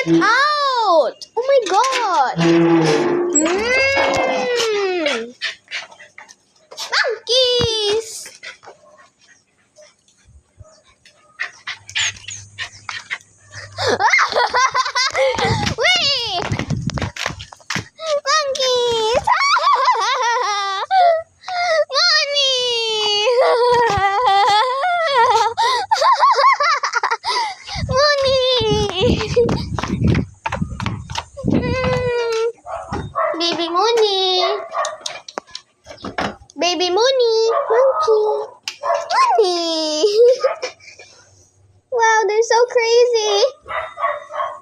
it out! Oh my god! Monkeys! Wait! Monkeys! Baby Mooney. Baby Mooney. Monkey. Mooney. Wow, they're so crazy.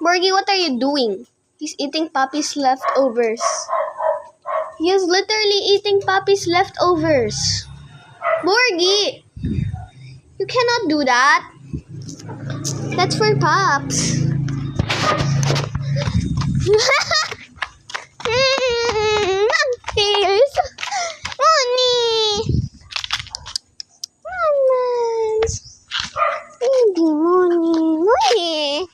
Borgie, what are you doing? He's eating Poppy's leftovers. He is literally eating Poppy's leftovers. Borgie, you cannot do that. That's for Pops. Monkeys! Mooney! Mamas! Baby Mooney! Mooney!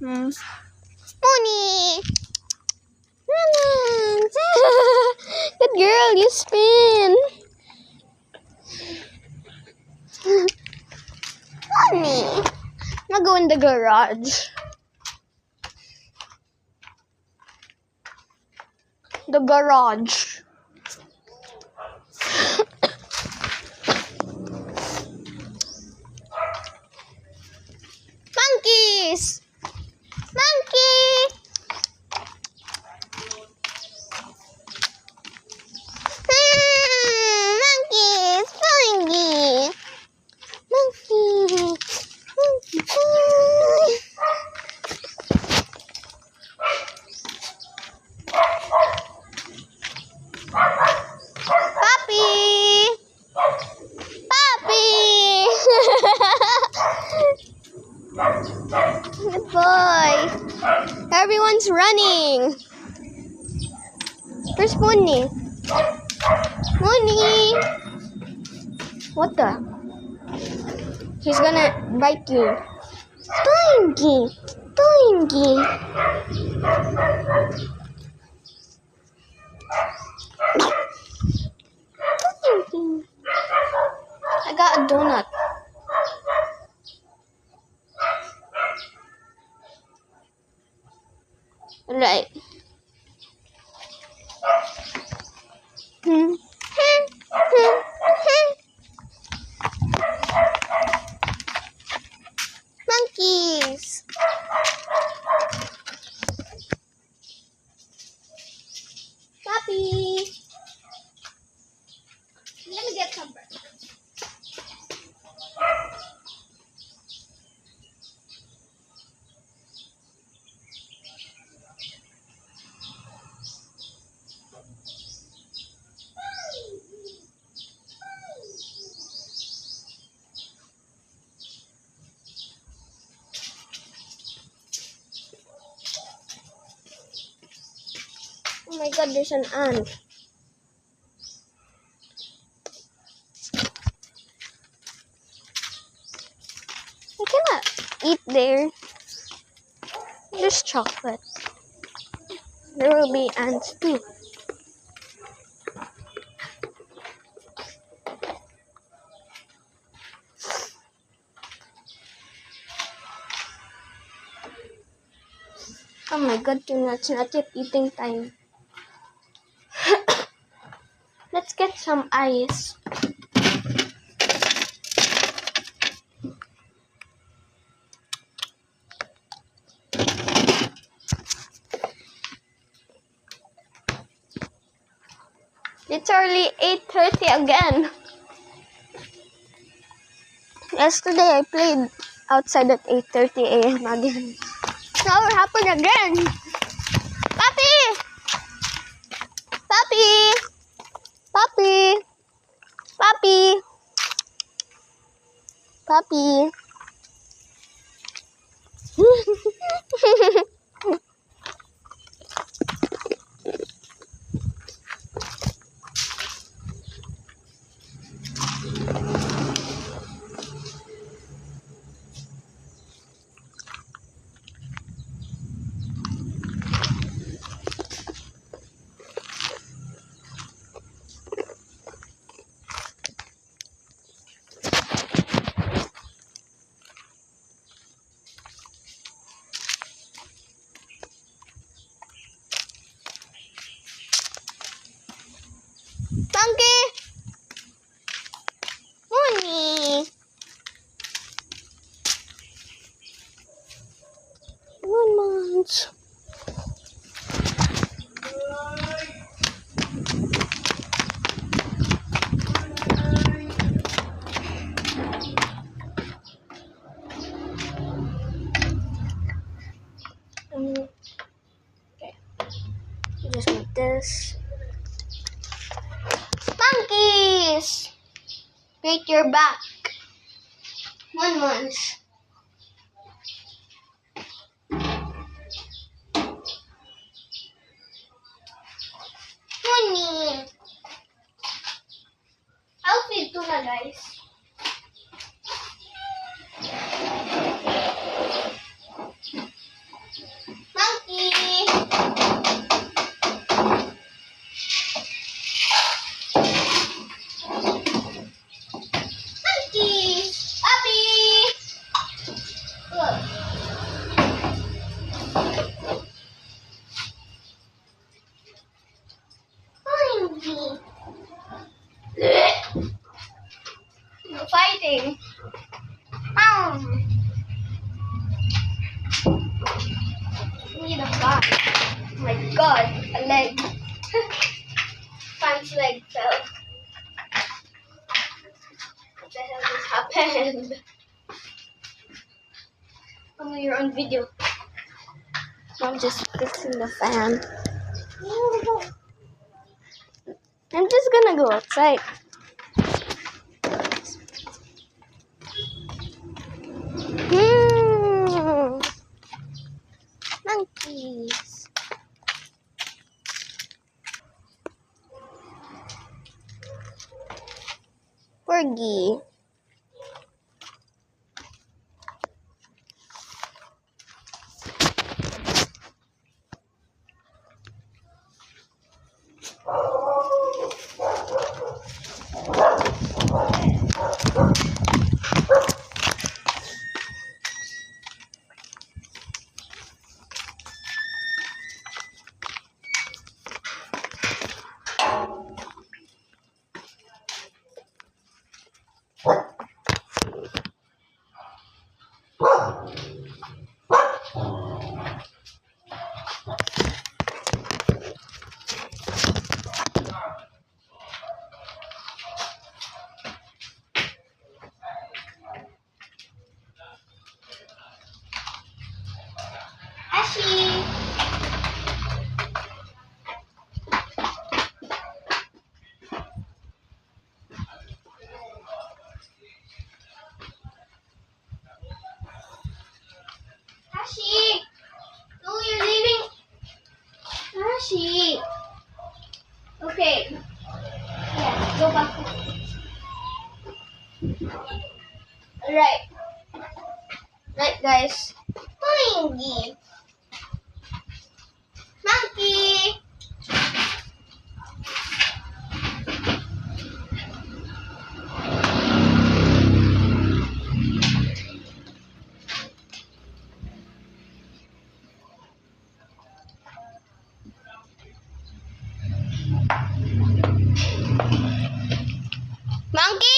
Mooney! Mamas! Good girl, you spin! Mooney! I'll go in the garage. The garage. Monkeys! Monkey! Monkeys! Monkey! Monkey! Puppy! Puppy! Good boy. Everyone's running. Where's Mooney? Mooney! What the? He's gonna bite you. Toinky! Toinky! I got a donut. Right. Monkeys. Puppy. Let me get some bread. Oh my god, there's an ant. I cannot eat there. There's chocolate. There will be ants too. Oh my god, it's not yet eating time. Let's get some ice. It's early 8:30 again. Yesterday I played outside at 8:30 a.m. again. Now it happened again. Puppy! Puppy! Puppy! Puppy! Puppy! Straight your back. 1 month. Honey. I'll feed tuna, guys. Monkey. Monkey. Puppy. Look. Monkey. You're fighting. Need a fan. Oh my god, a leg. Fan's leg fell. What the hell just happened? Oh, you're on video. I'm just fixing the fan. I'm just gonna go outside. Monkeys. Porgy. Ashi. Ashi. No, you're leaving. Ashi. Okay. Yeah, go back. Alright. Right, guys. Monkey. Monkey. Monkey.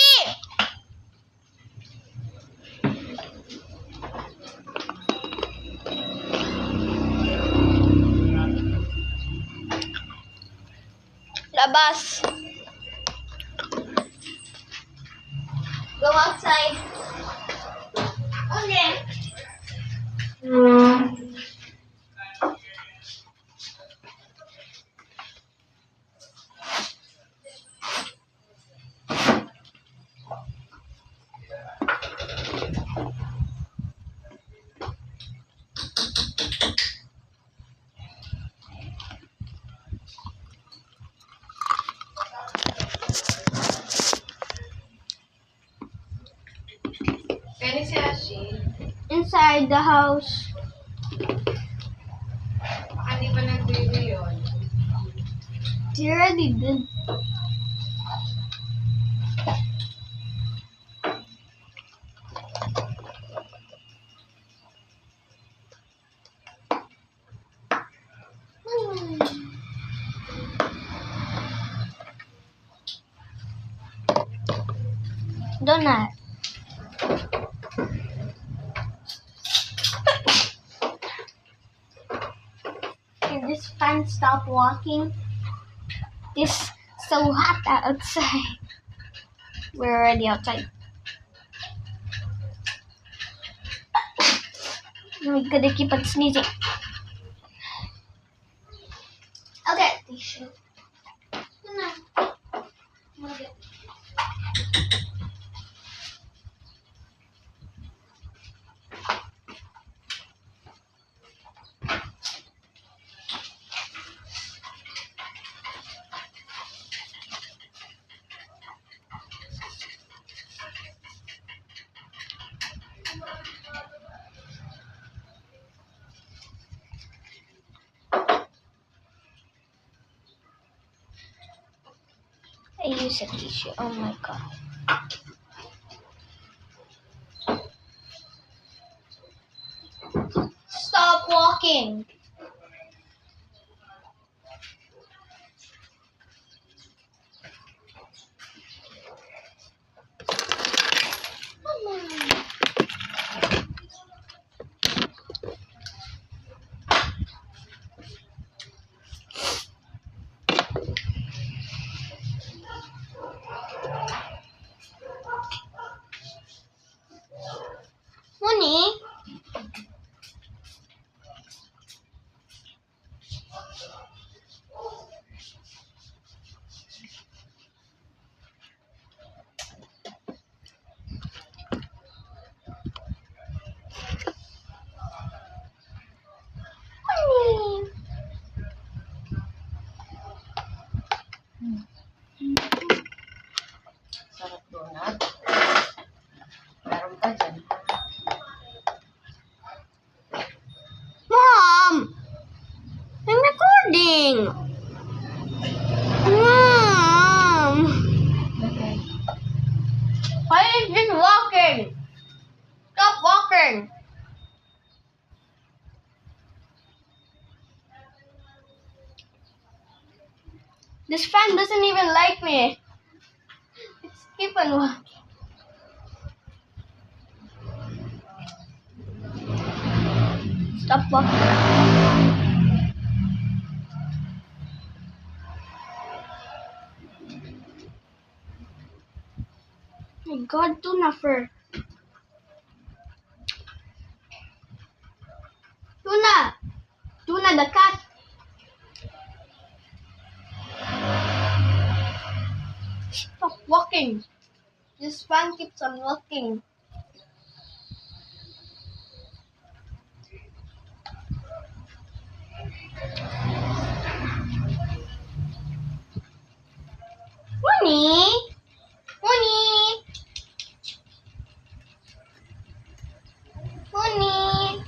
Labas. Go outside. Okay. Pwede si Ashi. Inside the house. Baka di pa nag-baby yun. She already did. Donut. Can this fan stop walking? It's so hot outside. We're already outside. Oh my god, I keep on sneezing. Okay, tissue. use a tissue. Oh my god. Stop walking. Come on. Honey. Honey. Sarap donut. Meron pa dyan. Mom! I'm recording! Mom! Okay. Why is this walking? Stop walking! This fan doesn't even like me. It's keep on walking. Stop walking. My god, tuna fur. Tuna! Tuna the cat. Stop walking. This fan keeps on walking. Money! Money! Money!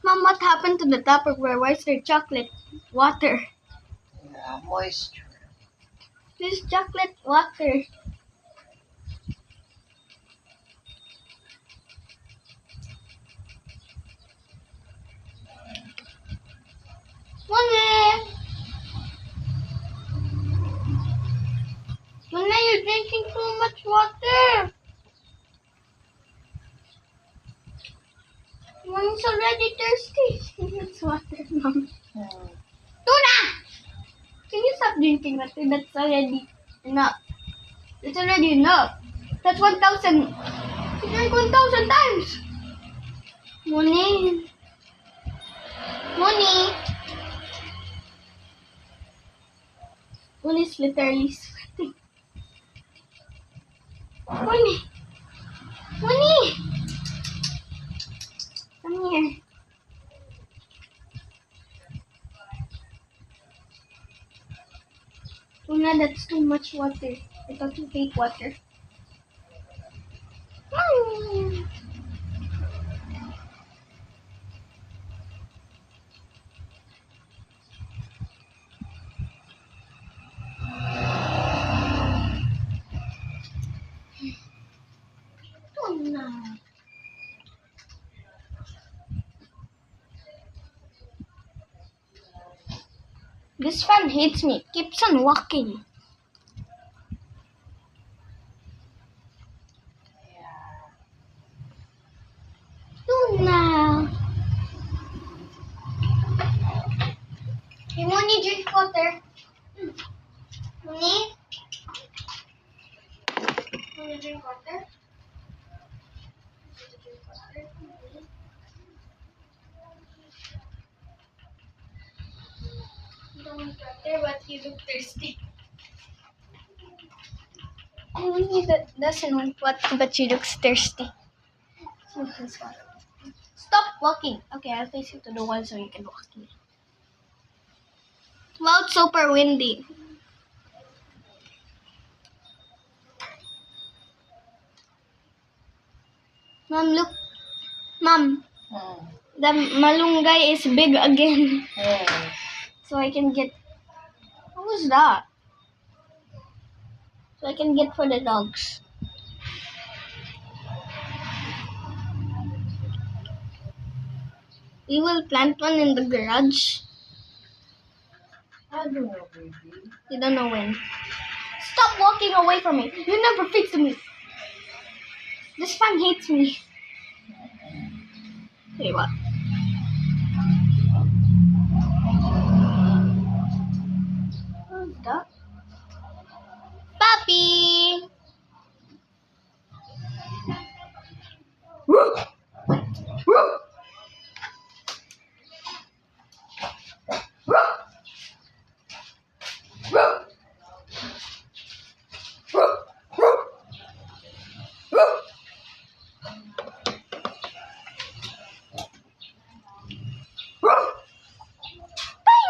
Mom, what happened to the Tupperware? Why is there chocolate water? Moisture. This is chocolate water. Money! Money, you're drinking too much water. Mommy's already thirsty. It's water, Mom. Tuna! Can you stop drinking water? That's already enough. That's already enough. That's 1,000. You drink 1,000 times. Money. Money. Money's literally sweating. Money. Money. Come here. Tuna, that's too much water. I thought you hate water. Money. Tuna. This fan hates me. Keeps on walking. Tuna. You only drink water. Money. Wanna drink water? Drink water. someone's water, but he looked thirsty. He doesn't want water, but she looks thirsty. So his water. Stop walking. Okay, I'll face you to the wall so you can walk here. Wow, it's super windy. Mom, look. Mom, the malunggay is big again. Yes. So I can get... What was that? So I can get for the dogs. We will plant one in the garage. I don't know, baby. You don't know when. Stop walking away from me. You never fix me. This fan hates me. Tell you what. What's that? Puppy!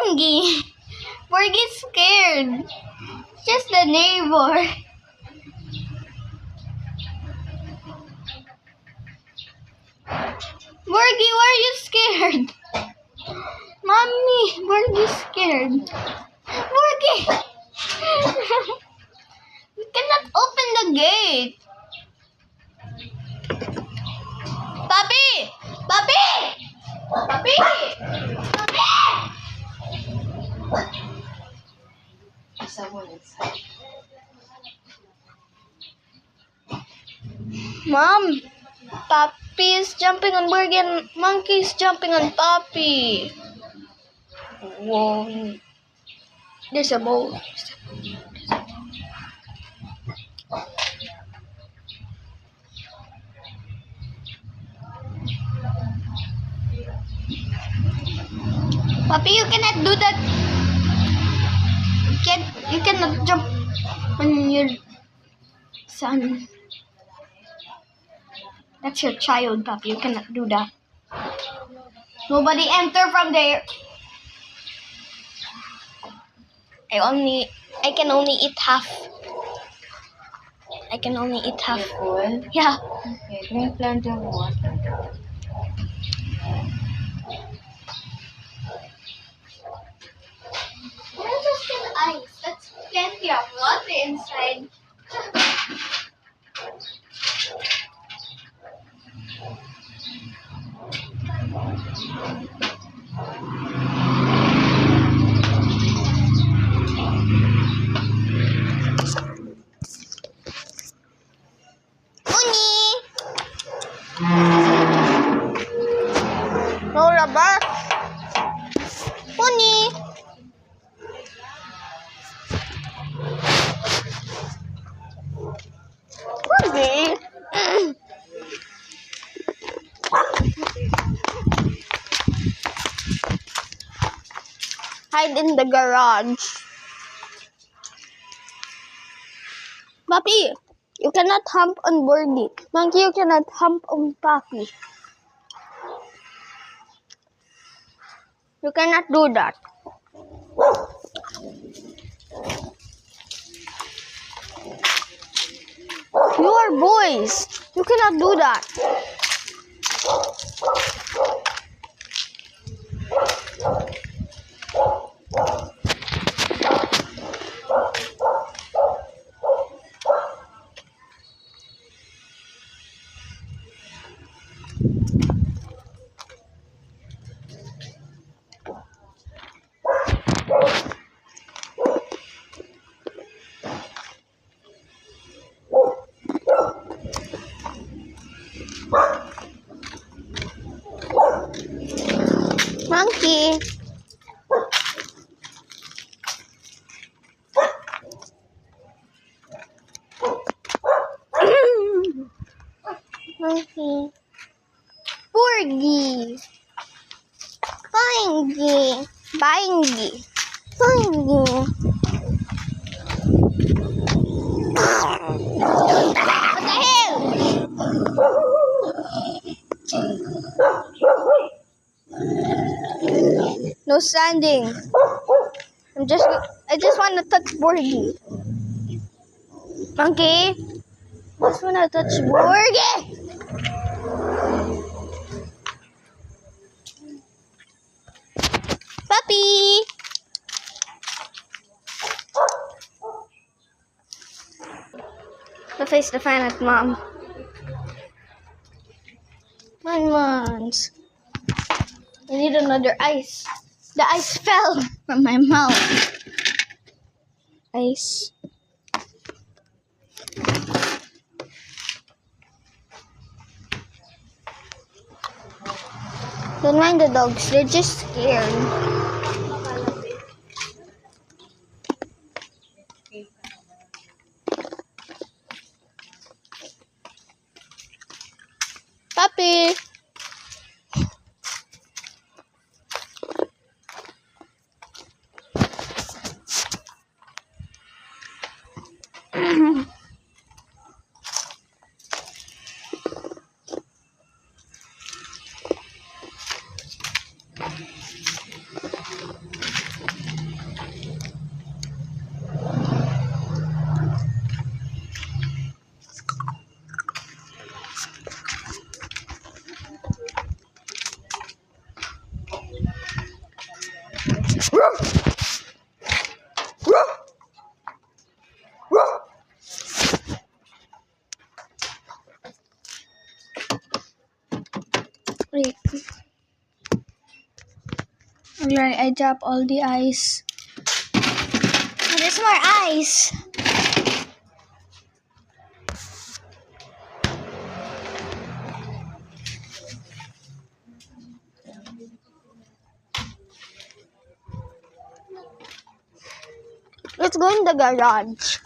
Pingy! Borgie's scared. Just the neighbor. Borgie, why are you scared? Mommy, Borgie's scared. Borgie! We cannot open the gate. Papi! Papi! Papi! Papi! There's someone inside. Mom, Papi is jumping on Borgie and Monkey is jumping on Papi. Whoa. There's a bowl. Papi, you cannot do that. You cannot jump on your son. That's your child, Papi. You cannot do that. Nobody enter from there. I can only eat half. I can only eat half. You're full? Yeah. Okay, drink plenty of water. Let's just get ice. That's plenty of water inside. Uni! No rubber. Uni! Uni! Hide in the garage. Papi, you cannot hump on Borgie. Monkey, you cannot hump on Papi. You cannot do that. You are boys. You cannot do that. Monkey. Monkey. Borgie. Bingy. Bingy. What the hell? No standing. I just want to touch Borgie. Monkey. Just want to touch Borgie. Puppy. The face the fan at mom. 1 month. I need another ice. The ice fell from my mouth. Ice. Don't mind the dogs, they're just scared. Puppy. Wait. Alright, I drop all the ice. Oh, there's more ice. Let's go in the garage.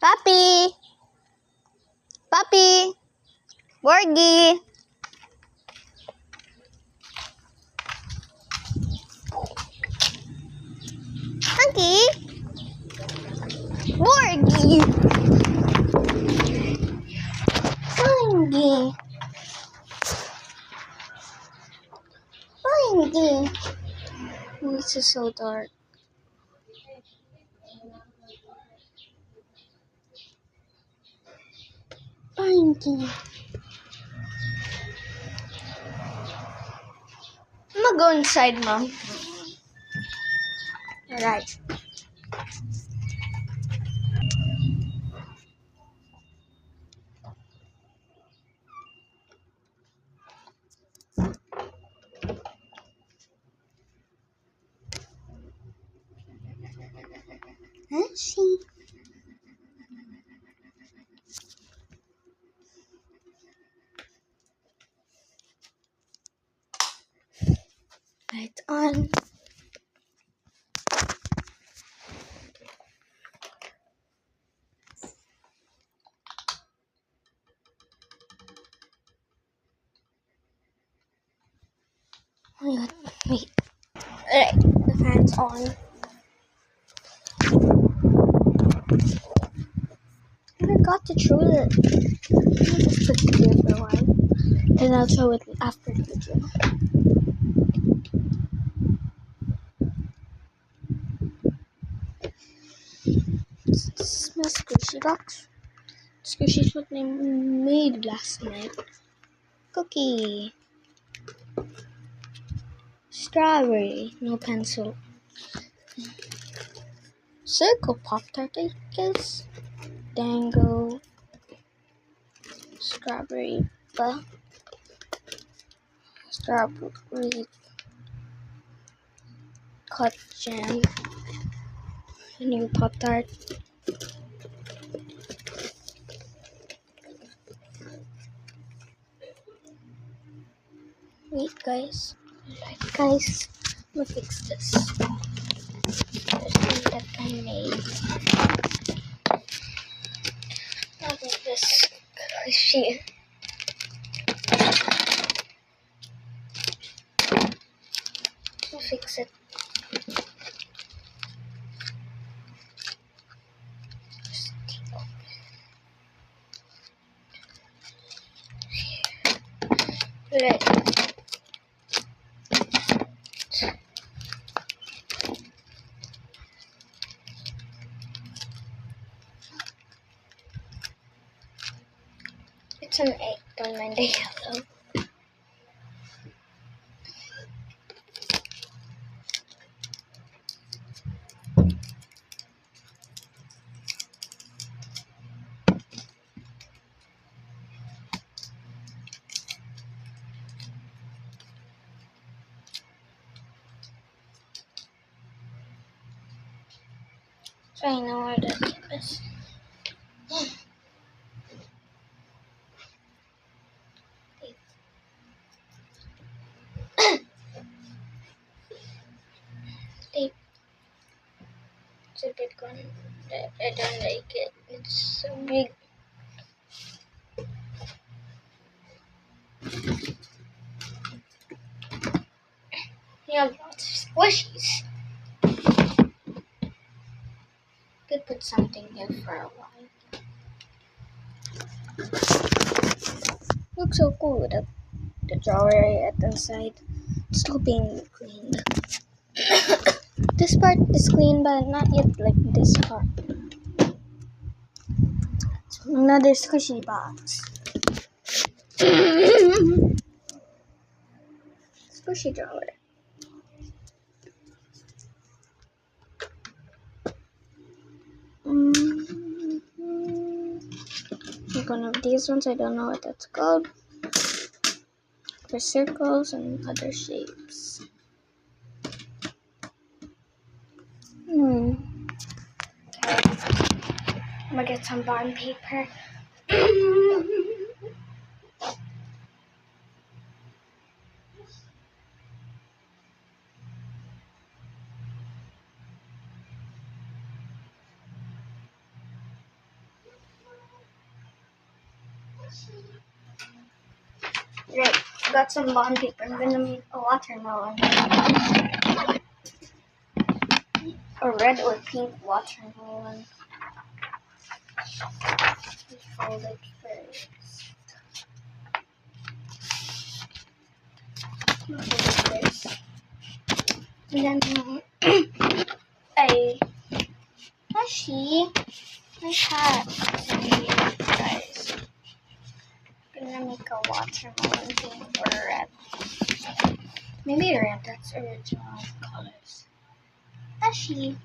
Puppy. Puppy. Borgie. Monkey. Borgie. Borgie. Borgie. This is so dark. Borgie. I'm gonna go inside, Mom. Alright. Let's see. Light on. Oh my god, wait. Alright, the fan's on. I forgot to throw it. I'll just put it here for a while. And I'll throw it after the video. It smells squishy box. Squishy's what I made last night. Cookie. Strawberry. No pencil. Circle Pop-Tart, I guess. Dango. Strawberry. Strawberry. Cut jam. A new Pop-Tart. Wait, guys. Guys, let me fix this. There's thing that I made. I'll make this squishy. I'll fix it. Just keep on. Right. It's an 8, don't mind the yellow. So I know where the tip is. Tape. It's a big one. I don't like it. It's so big. You have lots of squishies. Could put something here for a while. Looks so cool with the drawer at the side. It's still being cleaned. This part is clean, but not yet like this part. So another squishy box. Squishy drawer. Like one of these ones, I don't know what that's called. For circles and other shapes. Okay. I'm gonna get some bond paper. Right, got some bond paper. I'm gonna make a watermelon. A red or pink watermelon. Fold it first. And then my hat is in here, guys. I'm gonna make a watermelon pink or red. Maybe red, that's original colors. Ashi.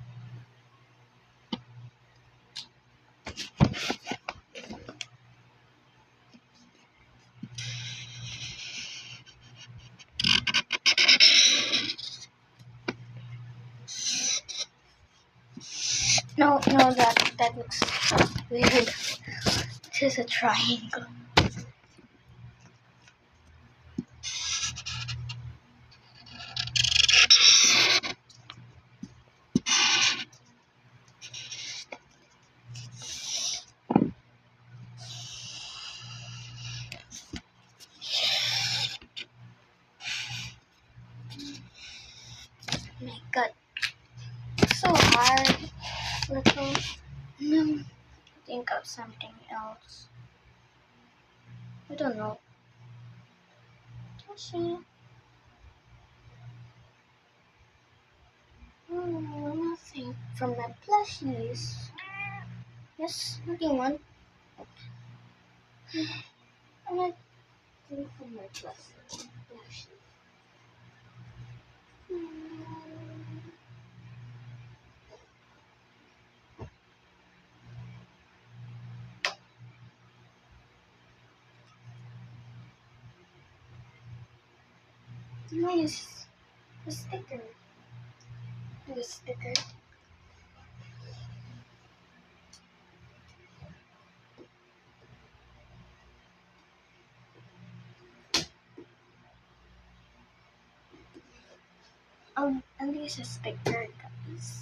No, that looks weird. It is a triangle. My God, it's so hard. Little. Think of something else. I don't know. Actually, nothing from my plushies. Yes, nothing one. I'm gonna do some more classes. I'm gonna use a sticker. Do a sticker. I'll use a sticker, guys.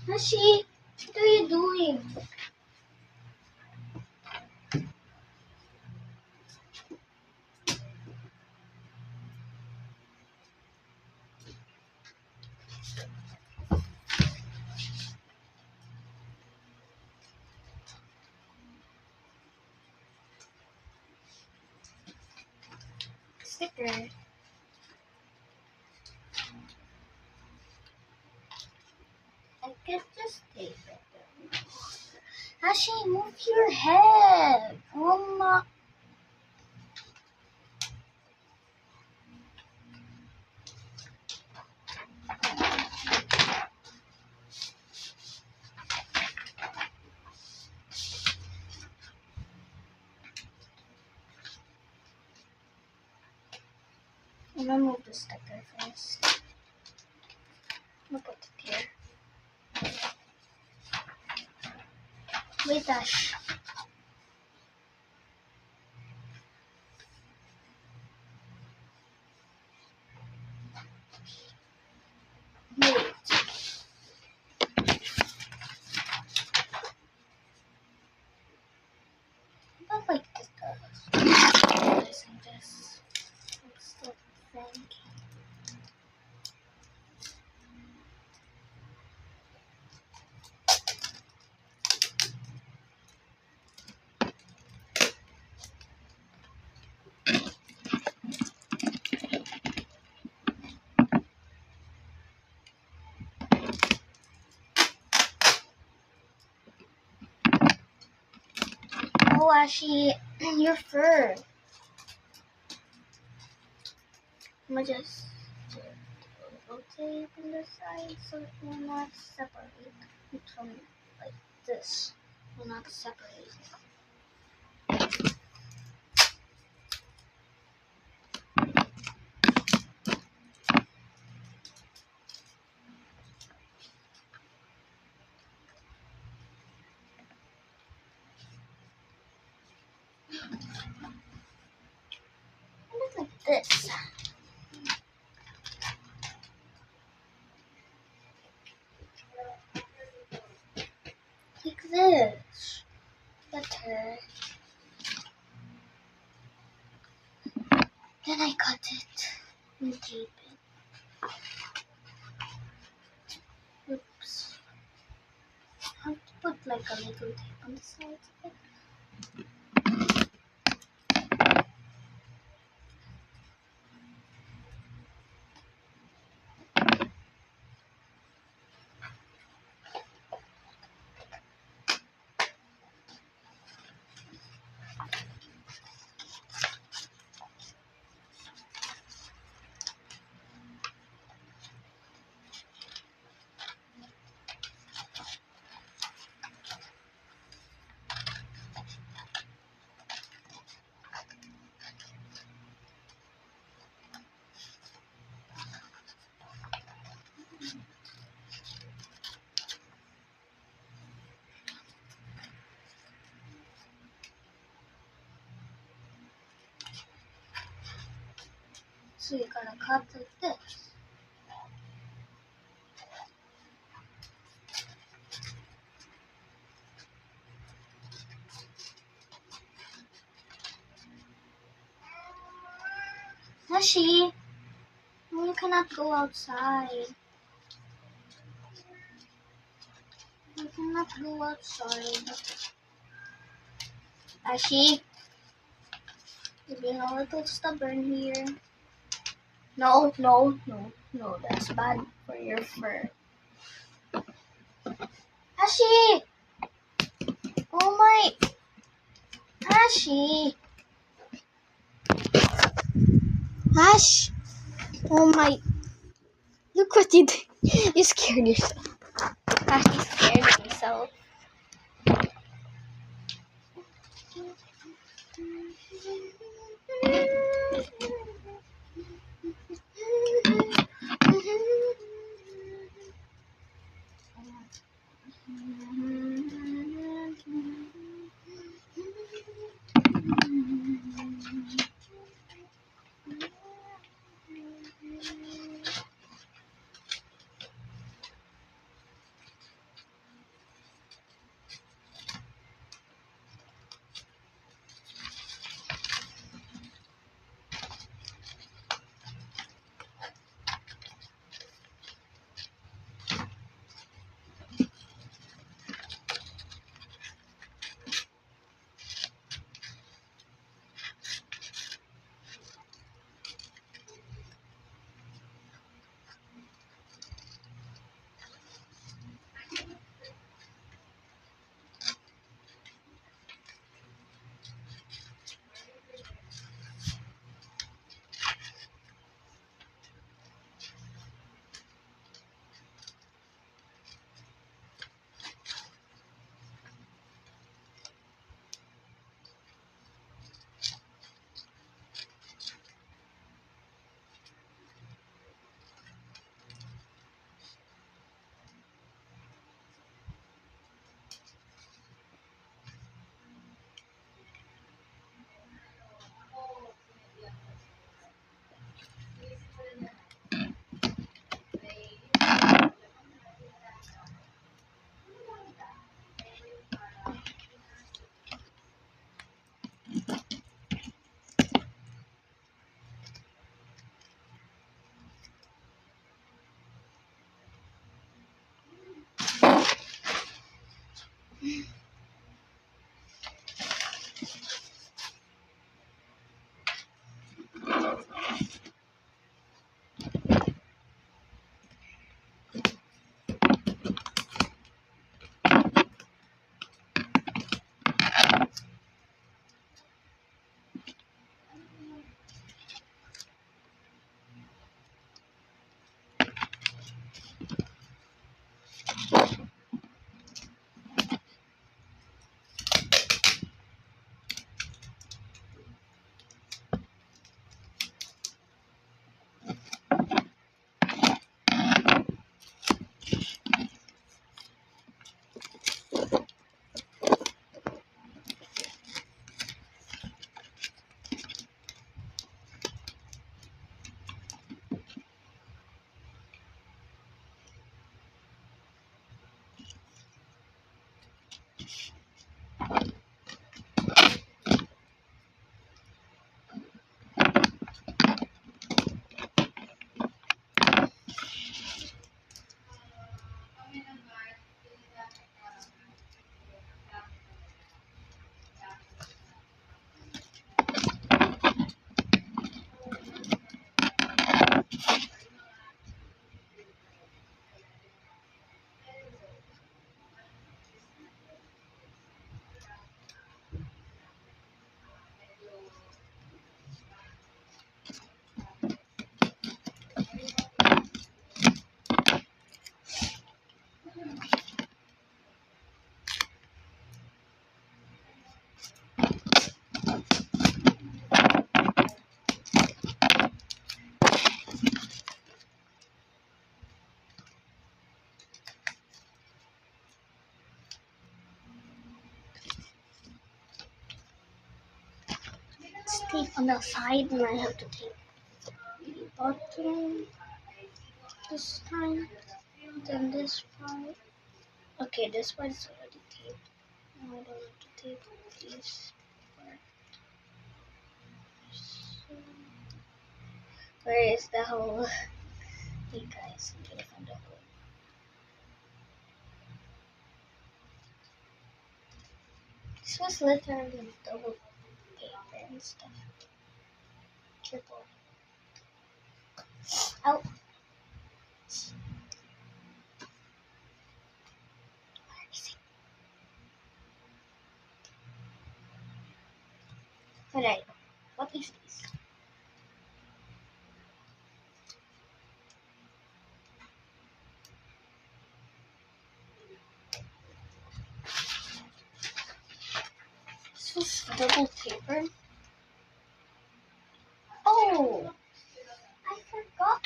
Hashi, what are you doing? Sticker. I can just tape it. Hashi, move your head. Oh my. I'm gonna move the sticker first. I'm gonna put it here. Wait, Ash. Wait. Not like this does. This and this. It's so funky. Oh, Ashi, your fur. I'm gonna just rotate on the side so it will not separate it from like this. Will not separate. Look like this. Like this. Better. Then I cut it and tape it. Oops. I have to put like a little tape on the sides of it. So you gotta cut like this. Hashi, you cannot go outside. cannot go outside. Ashi, you're being a little stubborn here. No, no, no, no, that's bad for your fur. Ashi! Oh my! Ashi! Ash! Oh my! Look what you did. You scared yourself. Ashi scared himself. Tape on the side, and I have to tape the bottom this time. Then this part. Okay, this part is already taped. Now I don't have to tape this part. So, where is the hole? Hey guys, I'm gonna find the hole. This was literally double paper and stuff. Triple. Oh. Where is it? Alright. What is this? This was double paper. Oh! I forgot.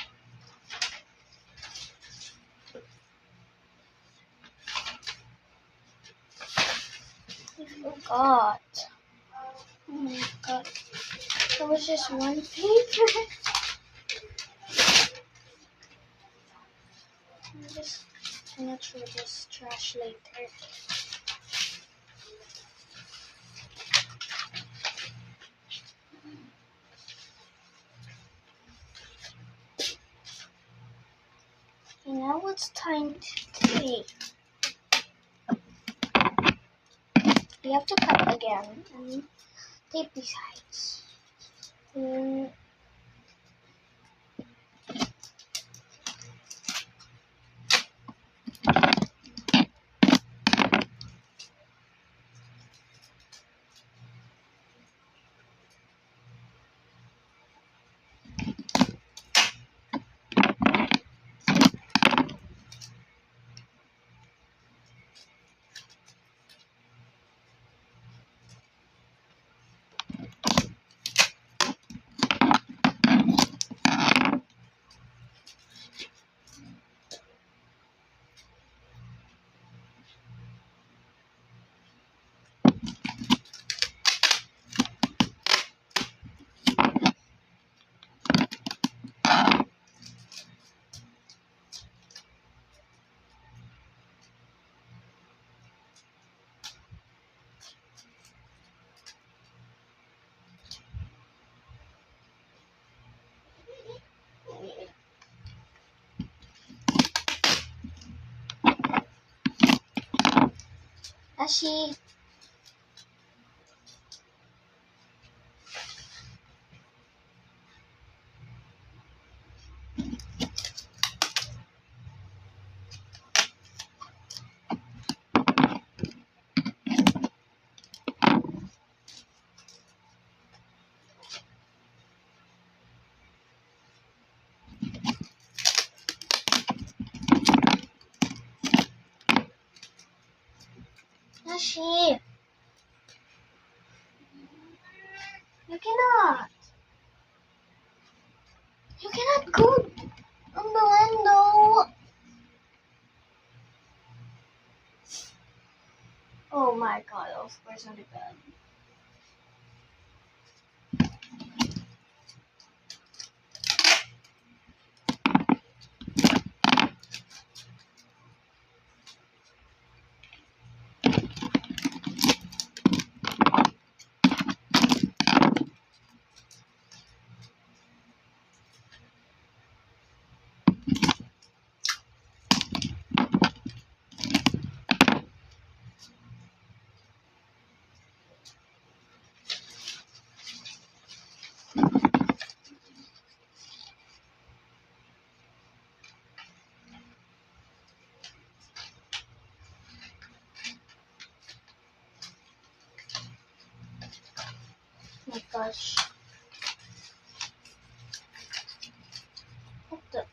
I forgot. Oh my god. There was just one paper. I'm gonna throw this trash later. Okay, now it's time to tape. You have to cut again and tape these sides. And Ashi. Ashi. You cannot. You cannot go on the window. Oh my god, of course on the bed. Oh my gosh. What the?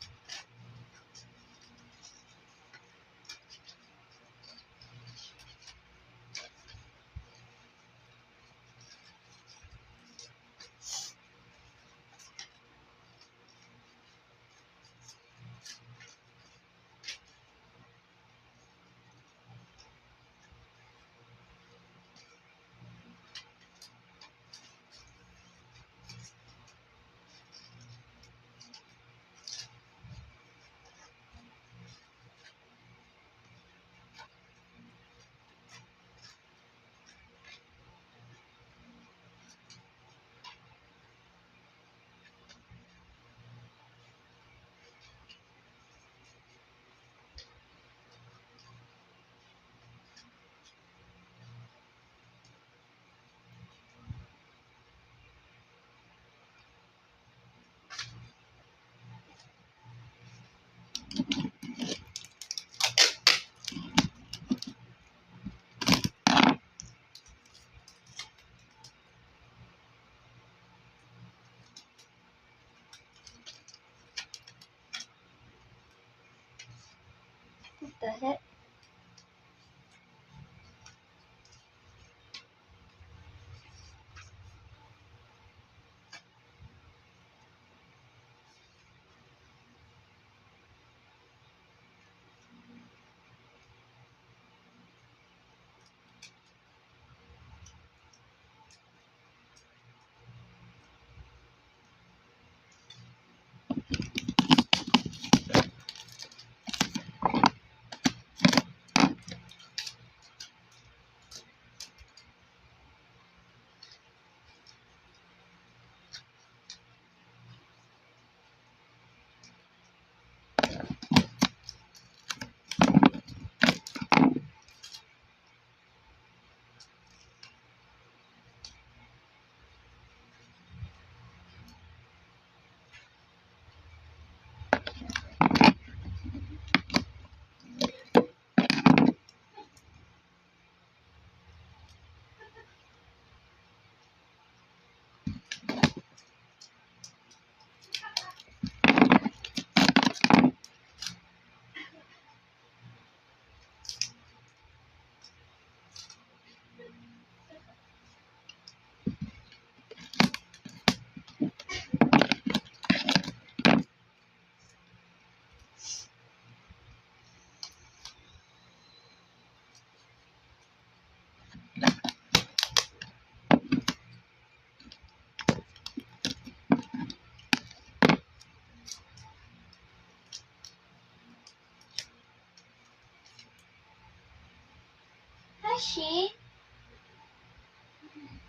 Ashi?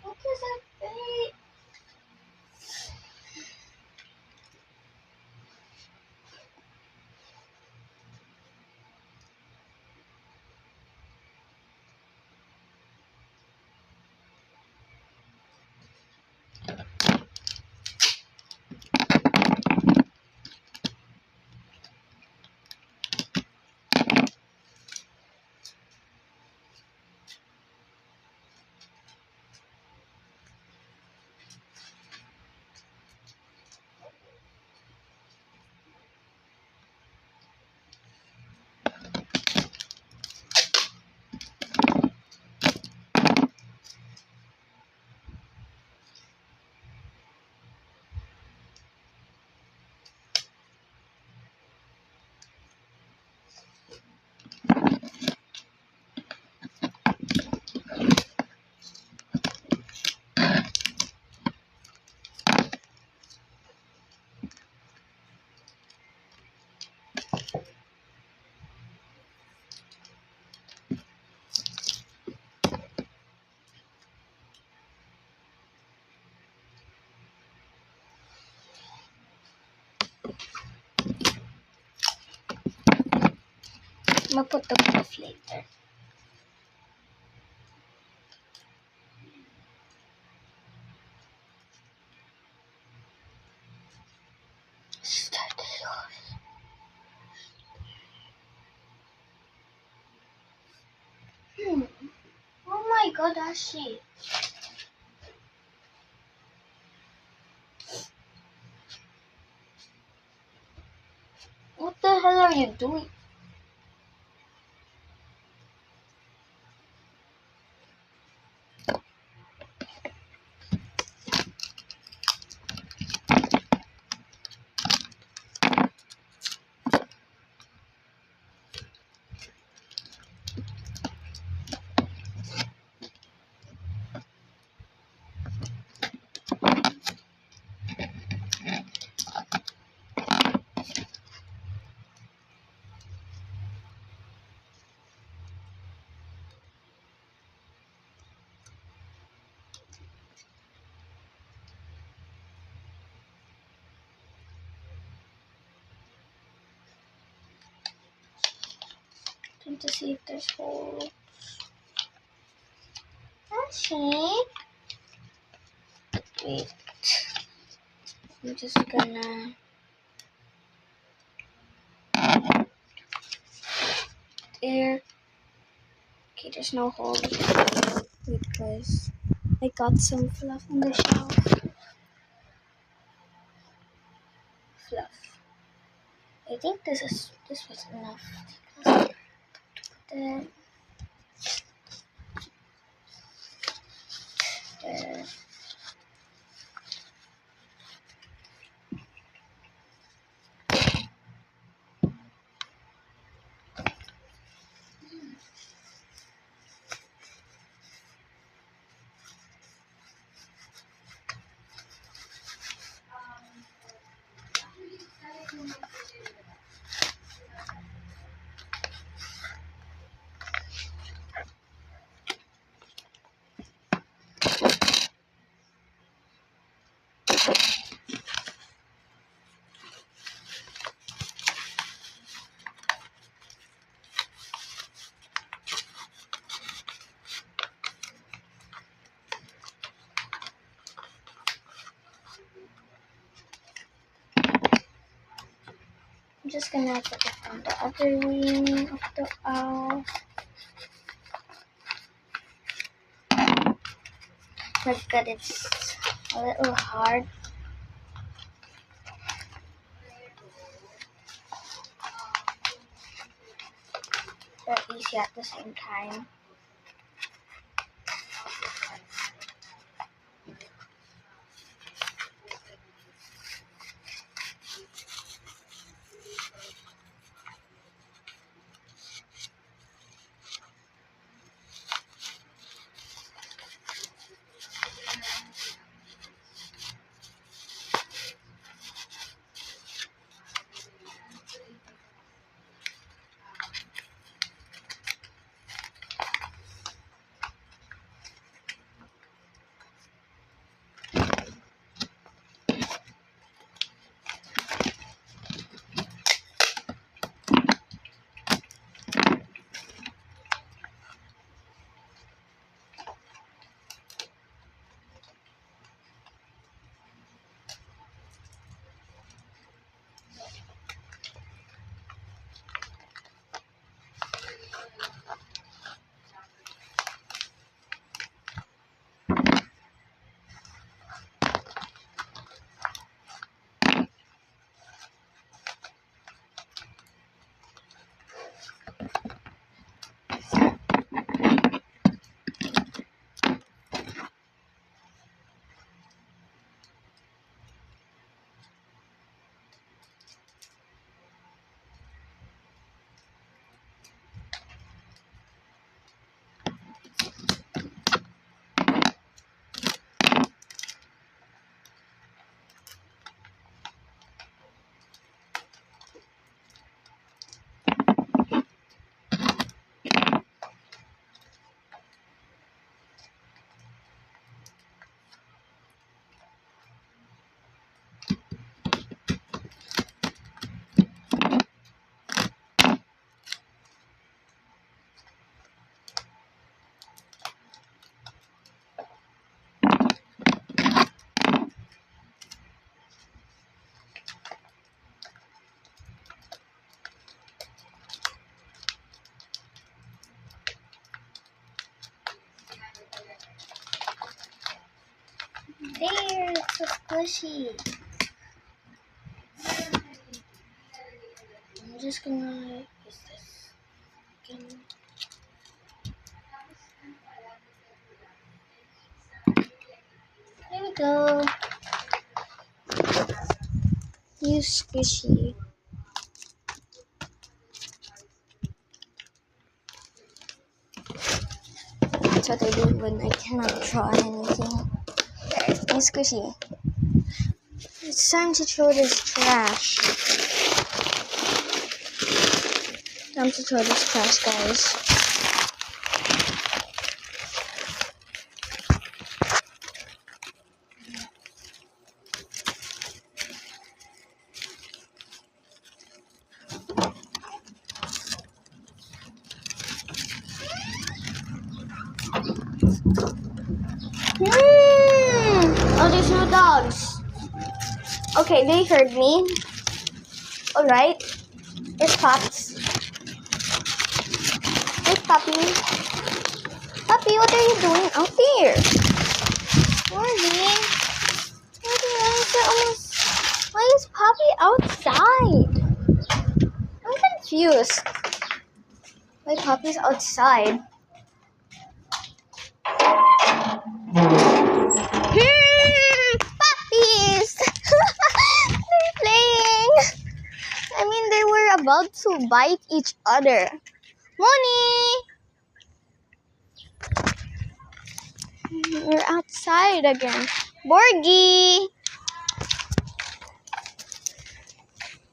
What is that thing? I'm gonna put the puff later. Start it off. Oh my god, Ashi. What the hell are you doing? Trying to see if there's holes. Ashi. Wait. I'm just gonna. There. Okay, there's no hole. Wait, guys. I got some fluff on the shelf. Fluff. I think this was enough. There. There. I'm just gonna put it on the other wing of the owl. My god, it's a little hard. But easy at the same time. So squishy. I'm just gonna use this. There we go. Use squishy. That's what I do when I cannot draw anything. There, use squishy. It's time to throw this trash. Time to throw this trash, guys. Oh, there's no dogs. Okay, they heard me. Alright. There's Pops. There's Puppy. Puppy, what are you doing out there? Morning. Why is Puppy outside? I'm confused. Why Puppy's outside? Puppies! They're playing. I mean, they were about to bite each other. Moni! We're outside again. Borgie!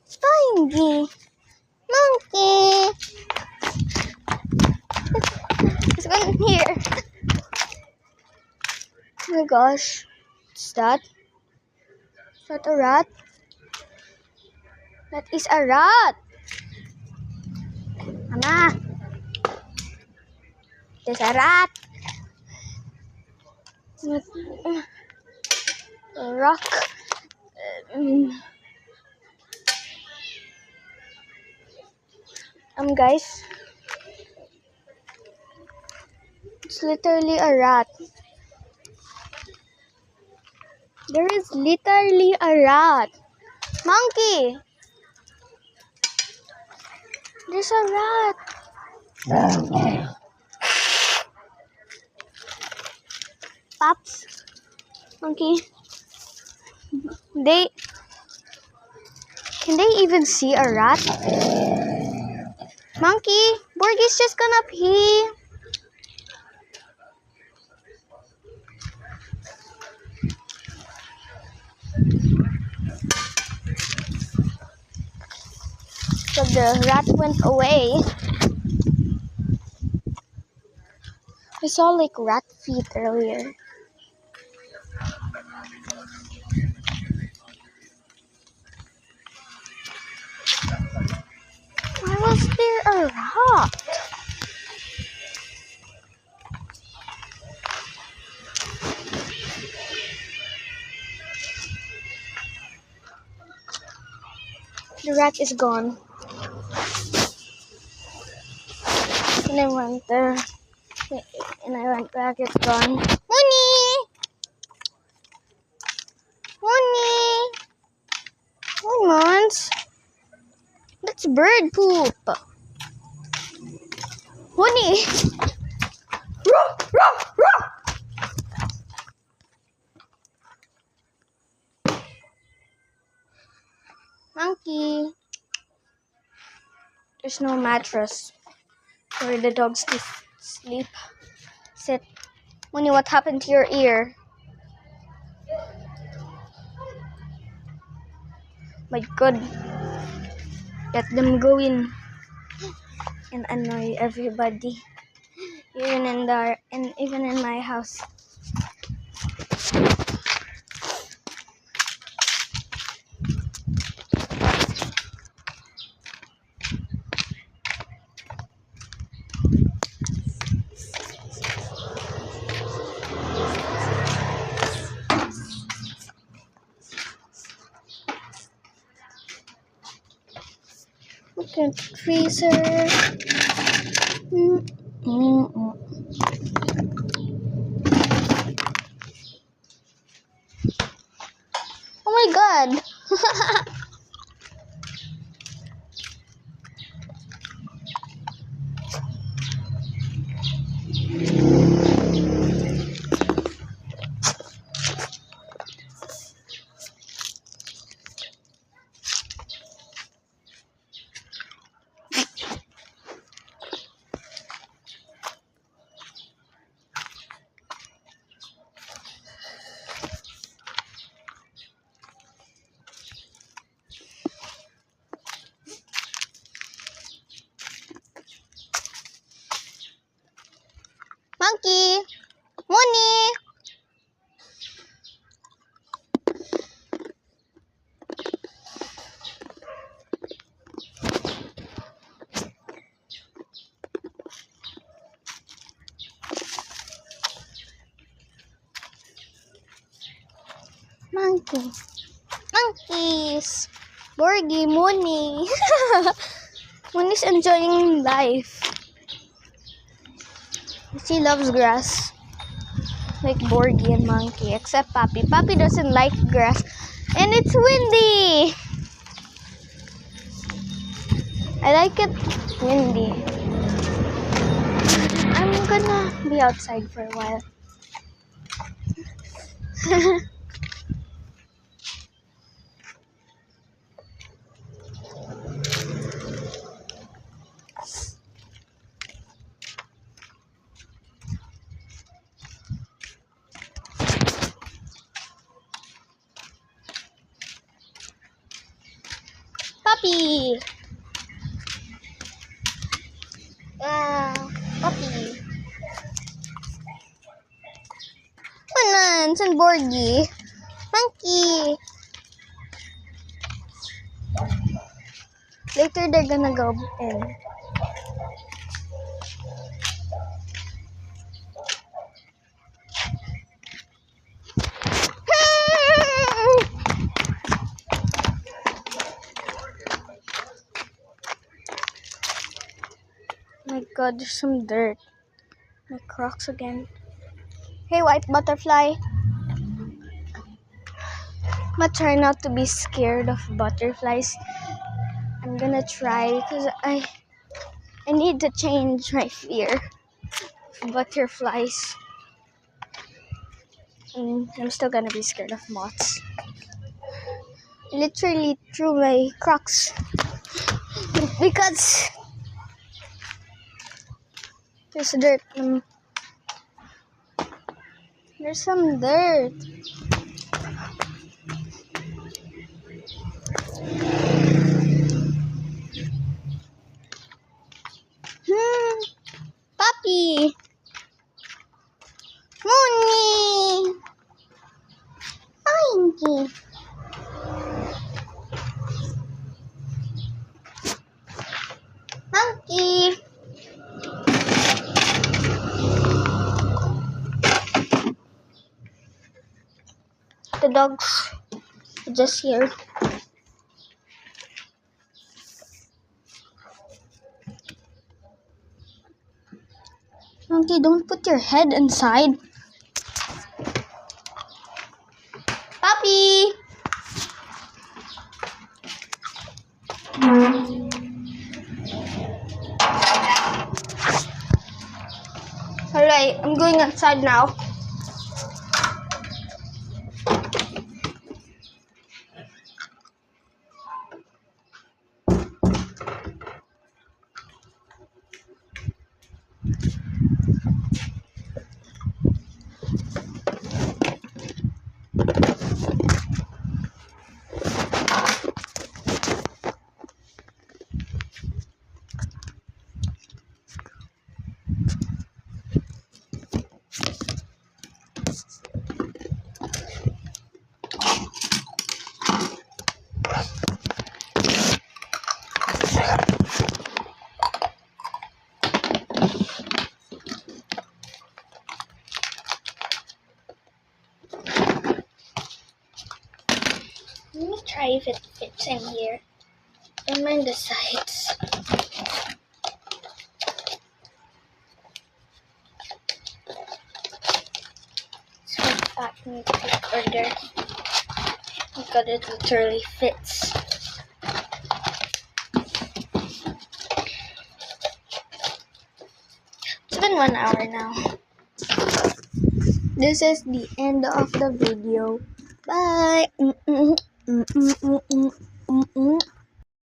Spingy! Monkey! Let's go in here. Oh my gosh. What's that? Is that a rat? That is a rat! Mama! There's a rat! A rock. Guys. It's literally a rat. There is literally a rat. Monkey! There's a rat. Pops. Monkey. Can they even see a rat? Monkey, Borgie's just gonna pee. So the rat went away. I saw like rat feet earlier. Why was there a rat? The rat is gone. And I went there. And I went back, it's gone. Mooney! Mooney! Mons. That's bird poop. Mooney! Ruff, ruff, ruff! Monkey. There's no mattress for the dogs to sleep. Sit. Mooney, what happened to your ear? My God. Let them go in and annoy everybody. Even in my house. Look at freezer. Monkey! Mooney! Monkey. Monkeys. Borgie, Mooney. Mooney's enjoying life. She loves grass. Like Borgie and Monkey. Except Papi. Papi doesn't like grass. And it's windy. I like it windy. I'm gonna be outside for a while. Puppy! Puppy. Manan, san Borgie? Monkey. Later they're gonna go in. My God, there's some dirt. My Crocs again. Hey, white butterfly. I'm gonna try not to be scared of butterflies. I'm gonna try because I need to change my fear of butterflies. And I'm still gonna be scared of moths. I literally threw my Crocs because there's dirt. There's some dirt. Puppy. Mooney. Monkey. Monkey. The dogs are just here. Monkey, don't put your head inside. Puppy! Alright, I'm going outside now. Let me try if it fits in here. Don't mind the sides. So that needs to be further. Because it literally fits. It's been 1 hour now. This is the end of the video. Bye.